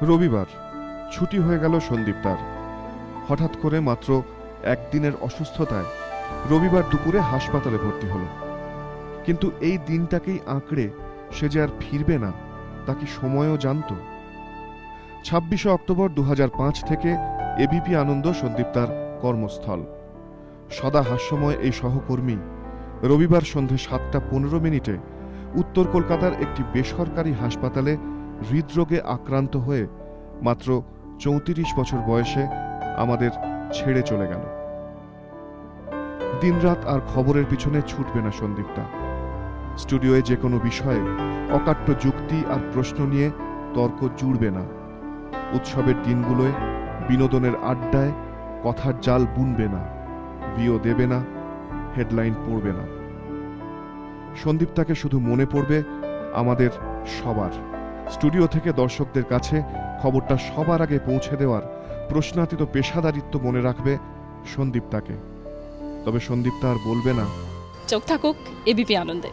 রবিবার ছুটি হয়ে গেল সন্দীপদার। হঠাৎ করে মাত্র একদিনের অসুস্থতায় রবিবার দুপুরে হাসপাতালে ভর্তি হলো। কিন্তু এই দিনটাকেই আঁকড়ে সে যে আর ফিরবে না তা কি সময়ও জানত? 26শে অক্টোবর 2005 থেকে এবিপি আনন্দ সন্দীপদার কর্মস্থল। সদা হাস্যময় এই সহকর্মী রবিবার সন্ধে 7:15 উত্তর কলকাতার একটি বেসরকারি হাসপাতালে হৃদরোগে আক্রান্ত হয়ে মাত্র 34 বছর বয়সে আমাদের ছেড়ে চলে গেল। দিনরাত আর খবরের পিছনে ছুটবে না সন্দীপদা। স্টুডিওয়ে যে কোনো বিষয়ে অকাট্য যুক্তি আর প্রশ্ন নিয়ে তর্ক জুড়বে না। উৎসবের দিনগুলোয় বিনোদনের আড্ডায় কথার জাল বুনবে না, ভিও দেবে না, হেডলাইন পড়বে না। সন্দীপদাকে শুধু মনে পড়বে আমাদের সবার। স্টুডিও থেকে দর্শকদের কাছে খবরটা সবার আগে পৌঁছে দেওয়ার প্রশ্নাতীত পেশাদারিত্ব মনে রাখবে সন্দীপদাকে। তবে সন্দীপদা আর বলবে না, চোখ থাকুক এবিপি আনন্দে।